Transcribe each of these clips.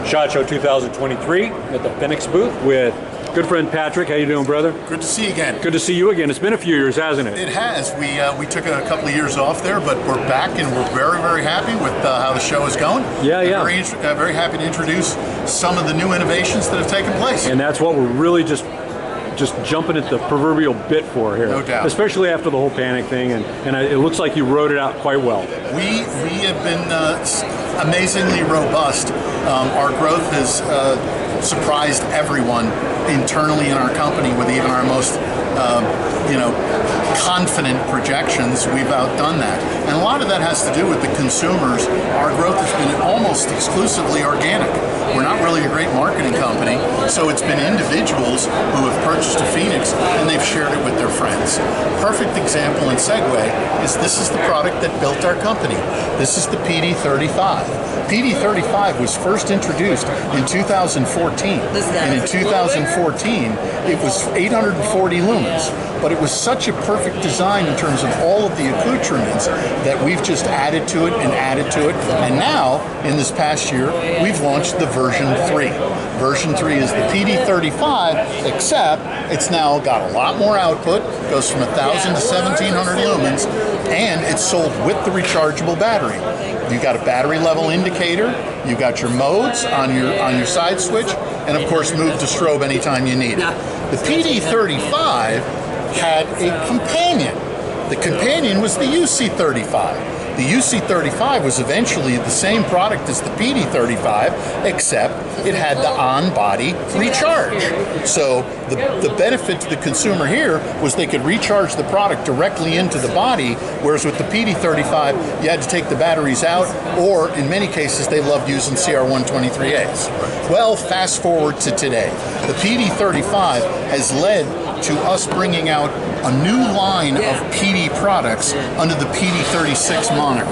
SHOT Show 2023 at the Fenix booth with good friend Patrick. How you doing, brother? Good to see you again. Good to see you again. It's been a few years, hasn't it? It has. We took a couple of years off there, but we're back and we're very, very happy with how the show is going. Yeah. Very happy to introduce some of the new innovations that have taken place. And that's what we're really just jumping at the proverbial bit for here. No doubt. Especially after the whole panic thing, and it looks like you wrote it out quite well. We have been amazingly robust. Our growth has surprised everyone internally in our company with even our most confident projections. We've outdone that. And a lot of that has to do with the consumers. Our growth has been almost exclusively organic. We're not really a great marketing company, so it's been individuals who have purchased a Fenix and they've shared it with their friends. Perfect example and segue is this is the product that built our company. This is the PD35. PD35 was first introduced in 2014, and in 2014 it was 840 lumens, but it was such a perfect design in terms of all of the accoutrements that we've just added to it and added to it, and now in this past year we've launched the version 3. Version 3 is the PD35, except it's now got a lot more output, goes from 1,000 to 1,700 lumens, and it's sold with the rechargeable battery. You've got a battery level indicator, you've got your modes on your side switch, and of course move to strobe anytime you need it. The PD35 had a companion. The companion was the UC35. The UC35 was eventually the same product as the PD35, except it had the on-body recharge. So the benefit to the consumer here was they could recharge the product directly into the body, whereas with the PD35, you had to take the batteries out, or in many cases, they loved using CR123As. Well, fast forward to today. The PD35 has led to us bringing out a new line of PD products under the PD36 moniker.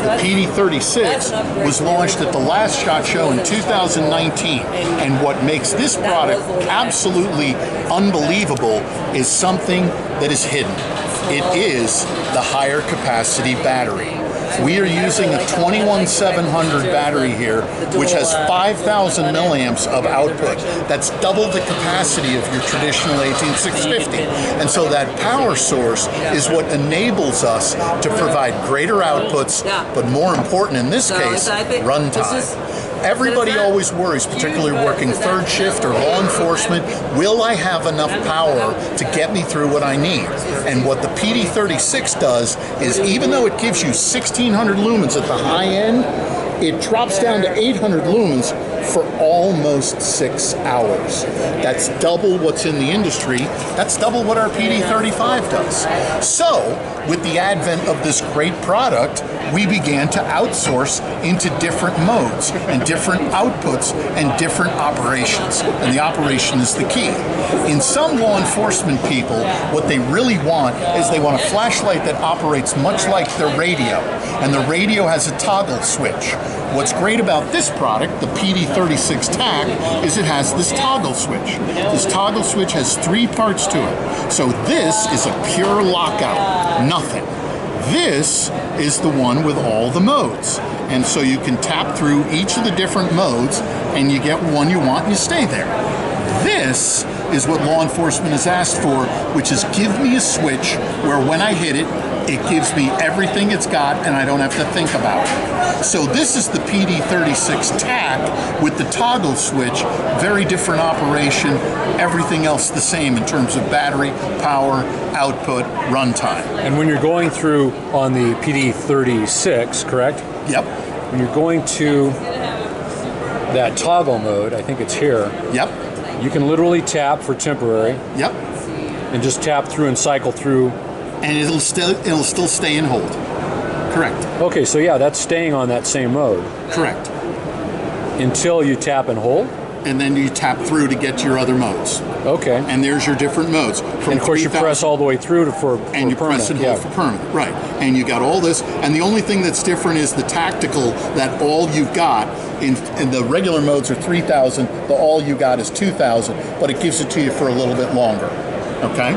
The PD36 was launched at the last SHOT Show in 2019, and what makes this product absolutely unbelievable is something that is hidden. It is the higher capacity battery. We are using a 21700 battery here, which has 5,000 milliamps of output. That's double the capacity of your traditional 18650. And so that power source is what enables us to provide greater outputs, but more important in this case, runtime. Everybody always worries, particularly working third shift or law enforcement, will I have enough power to get me through what I need? And what the PD36 does is, even though it gives you 1,600 lumens at the high end, it drops down to 800 lumens for almost 6 hours. That's double what's in the industry. That's double what our PD35 does. So, with the advent of this great product, we began to outsource into different modes and different outputs and different operations. And the operation is the key. In some law enforcement people, what they really want is they want a flashlight that operates much like their radio. And the radio has a toggle switch. What's great about this product, the PD36 TAC, is it has this toggle switch. This toggle switch has 3 parts to it. So this is a pure lockout, nothing. This is the one with all the modes. And so you can tap through each of the different modes and you get one you want and you stay there. This is what law enforcement has asked for, which is give me a switch where when I hit it, it gives me everything it's got and I don't have to think about it. So this is the PD36 TAC with the toggle switch, very different operation, everything else the same in terms of battery, power, output, runtime. And when you're going through on the PD36, correct? Yep. When you're going to that toggle mode, I think it's here. Yep. You can literally tap for temporary. Yep. And just tap through and cycle through. And it'll still stay in hold. Correct. Okay, so yeah, that's staying on that same mode. Correct. Until you tap and hold? And then you tap through to get to your other modes. Okay. And there's your different modes. And of course you press all the way through for and you permanent. Press and hold for permanent, right. And you got all this, and the only thing that's different is the tactical, that all you've got, in the regular modes are 3,000, the all you got is 2,000, but it gives it to you for a little bit longer, okay?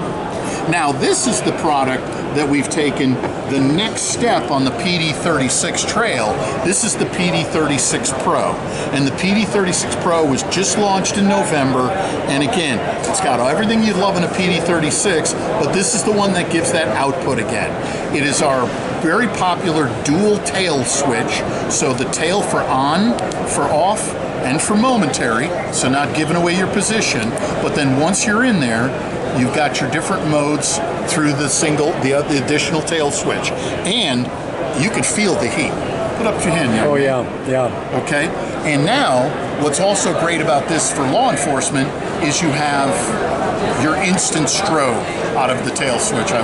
Now this is the product that we've taken the next step on the PD36 trail. This is the PD36 Pro. And the PD36 Pro was just launched in November. And again, it's got everything you'd love in a PD36, but this is the one that gives that output again. It is our very popular dual tail switch. So the tail for on, for off, and for momentary, so not giving away your position, but then once you're in there, you've got your different modes through the additional tail switch. And you could feel the heat. Put up your hand, young Oh, man. yeah. Okay? And now, what's also great about this for law enforcement is you have your instant strobe out of the tail switch. I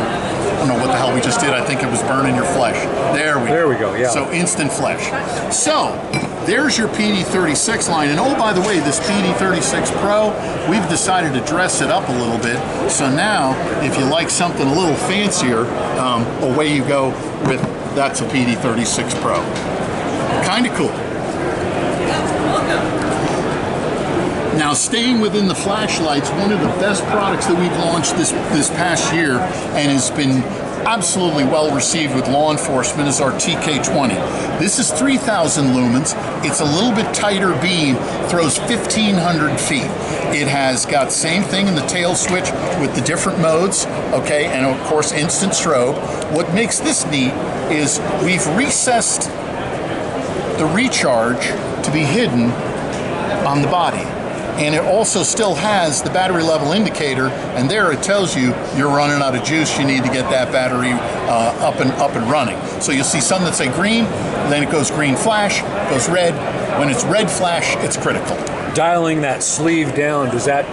don't know what the hell we just did. I think it was burning your flesh. There we go, yeah. So instant flesh. So, there's your PD36 line. And oh, by the way, this PD36 Pro, we've decided to dress it up a little bit. So now, if you like something a little fancier, away you go with, that's a PD36 Pro. Kind of cool. Now, staying within the flashlights, one of the best products that we've launched this past year and has been absolutely well received with law enforcement is our TK20. This is 3,000 lumens. It's a little bit tighter beam, throws 1,500 feet. It has got same thing in the tail switch with the different modes, okay, and of course instant strobe. What makes this neat is we've recessed the recharge to be hidden on the body. And it also still has the battery level indicator, and there it tells you you're running out of juice. You need to get that battery up and running. So you'll see some that say green, then it goes green flash, goes red. When it's red flash, it's critical. Dialing that sleeve down, does that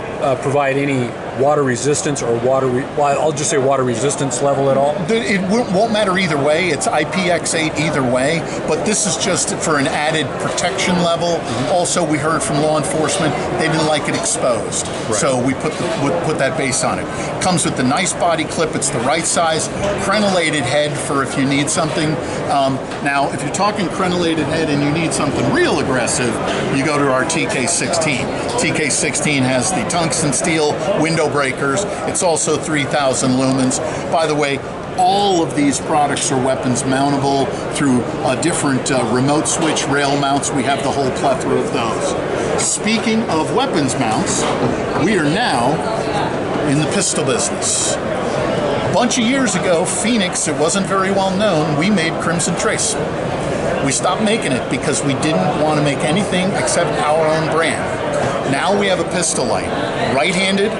provide any water resistance or I'll just say water resistance level at all? It won't matter either way. It's IPX8 either way, but this is just for an added protection level. Also, we heard from law enforcement, they didn't like it exposed. Right. So we put that base on it. Comes with the nice body clip. It's the right size. Crenellated head for if you need something. Now, if you're talking crenellated head and you need something real aggressive, you go to our TK16. TK16 has the tungsten steel window breakers. It's also 3,000 lumens. By the way, all of these products are weapons mountable through different remote switch rail mounts. We have the whole plethora of those. Speaking of weapons mounts, we are now in the pistol business. A bunch of years ago, Fenix, it wasn't very well known, we made Crimson Trace. We stopped making it because we didn't want to make anything except our own brand. Now we have a pistol light, right-handed,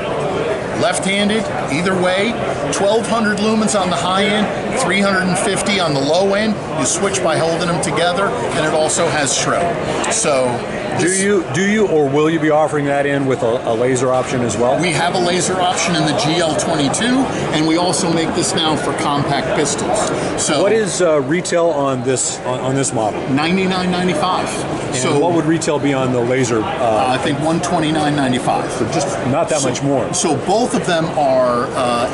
left-handed, either way, 1,200 lumens on the high end, 350 on the low end. You switch by holding them together, and it also has strobe. So, do you or will you be offering that in with a laser option as well? We have a laser option in the GL22, and we also make this now for compact pistols. So, what is retail on this model? $99.95. And so what would retail be on the laser? I think $129.95. So just not that much more. So both of them are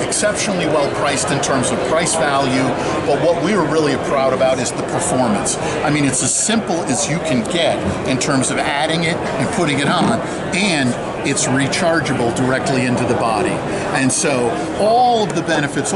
exceptionally well priced in terms of price value, but what we were really proud about is the performance. I mean, it's as simple as you can get in terms of adding it and putting it on, and it's rechargeable directly into the body. And so all of the benefits,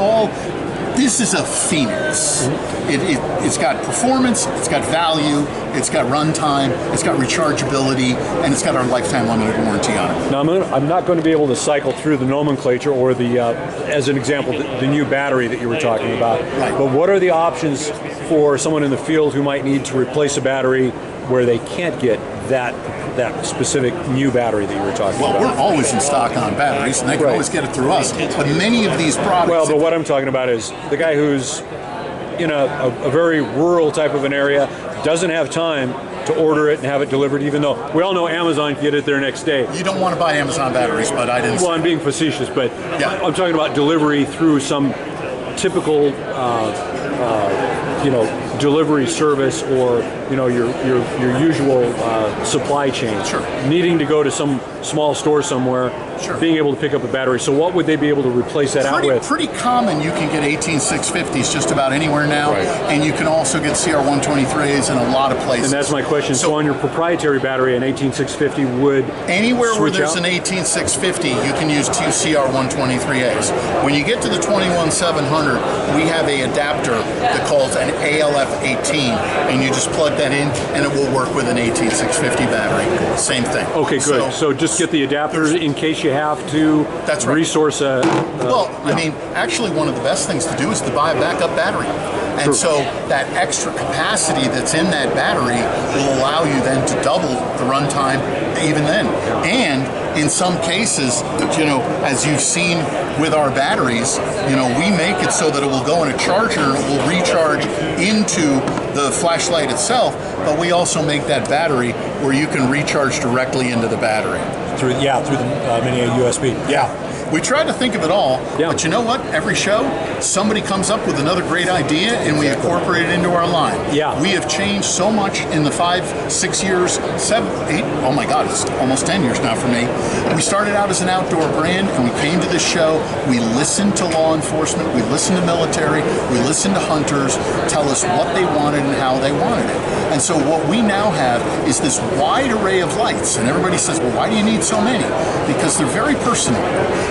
this is a Fenix. It's got performance, it's got value, it's got runtime, it's got rechargeability, and it's got our lifetime limited warranty on it. Now, I'm not going to be able to cycle through the nomenclature or as an example, the new battery that you were talking about. Right. But what are the options for someone in the field who might need to replace a battery where they can't get that specific new battery that you were talking about? Well, we're always in stock on batteries, and they can always get it through us. But many of these products... Well, but what I'm talking about is the guy who's in a very rural type of an area, doesn't have time to order it and have it delivered, even though we all know Amazon can get it there next day. You don't want to buy Amazon batteries, but I didn't... Well, I'm being facetious, but yeah. I'm talking about delivery through some typical delivery service or your usual supply chain. Sure. Needing to go to some small store somewhere, Sure. being able to pick up a battery. So what would they be able to replace that out with? Pretty common. You can get 18650s just about anywhere now, Right. and you can also get CR123s in a lot of places. And that's my question. So on your proprietary battery, an 18650 would anywhere where switch there's out? an 18650, you can use two CR123As. When you get to the 21700, we have a adapter that calls an ALF18, and you just plug that in, and it will work with an 18650 battery. Same thing. Okay, good. So just get the adapter in case you have to That's right. resource a... Well, I mean, actually one of the best things to do is to buy a backup battery. And True. so that extra capacity that's in that battery will allow you then to double the runtime even then. And in some cases, you know, as you've seen with our batteries, you know, we make it so that it will go in a charger, it will recharge into the flashlight itself, but we also make that battery where you can recharge directly into the battery. Through the mini USB. Yeah. We try to think of it all, Yeah. but you know what? Every show, somebody comes up with another great idea and we incorporate it into our line. Yeah. We have changed so much in the 5, 6 years, 7, 8, oh my God, it's almost 10 years now for me. We started out as an outdoor brand and we came to this show, we listened to law enforcement, we listened to military, we listened to hunters tell us what they wanted and how they wanted it. And so what we now have is this wide array of lights, and everybody says, well, why do you need so many? Because they're very personal.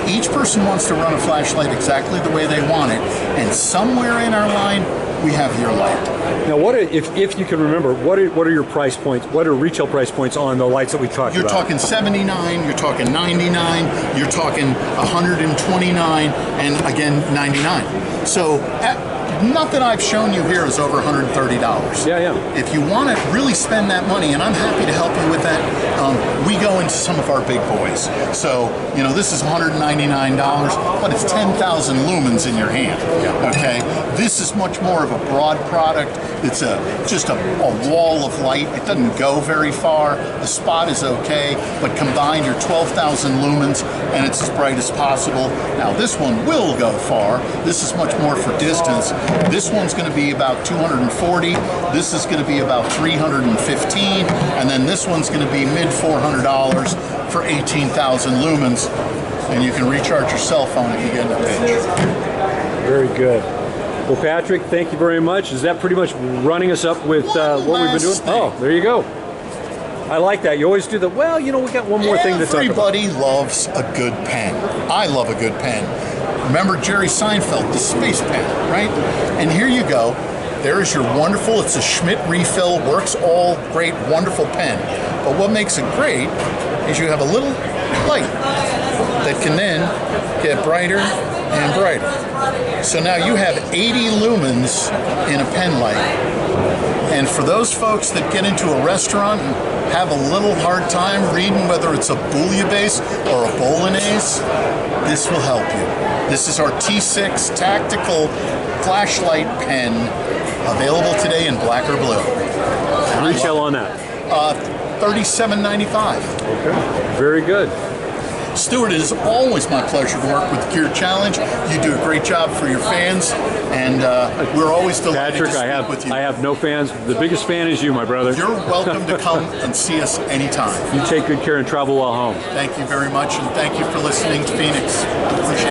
Each person wants to run a flashlight exactly the way they want it, and somewhere in our line, we have your light. Now, if you can remember, what are your price points? What are retail price points on the lights that we talked You're about? talking 79, you're talking 99, you're talking 129, and again, 99. So nothing I've shown you here is over $130. Yeah. If you want to really spend that money, and I'm happy to help you with that, we go into some of our big boys. So, you know, this is $199, but it's 10,000 lumens in your hand. Okay? This is much more of a broad product. It's just a wall of light. It doesn't go very far. The spot is okay, but combined, you're 12,000 lumens, and it's as bright as possible. Now, this one will go far. This is much more for distance. This one's going to be about 240. This is going to be about 315, and then this one's going to be mid $400 for 18,000 lumens, and you can recharge your cell phone if you get in a pinch. Very good. Well, Patrick, thank you very much. Is that pretty much running us up with what we've been doing? thing. Oh, there you go. I like that. You always do the, well, you know, we got one more thing to talk about. Everybody loves a good pen. I love a good pen. Remember Jerry Seinfeld, the space pen, right? And here you go. There's your wonderful, it's a Schmidt refill, works all great, wonderful pen. But what makes it great is you have a little light that can then get brighter and brighter. So now you have 80 lumens in a pen light. And for those folks that get into a restaurant and have a little hard time reading whether it's a bouillabaisse or a bolognese, this will help you. This is our T6 tactical flashlight pen, available today in black or blue. Retail on that. $37.95. Okay. Very good. Stuart, it is always my pleasure to work with the Gear Challenge. You do a great job for your fans, and we're always delighted Patrick, to speak with you. I have no fans. The biggest fan is you, my brother. You're welcome to come and see us anytime. You take good care and travel well home. Thank you very much, and thank you for listening to Phoenix. Appreciate it.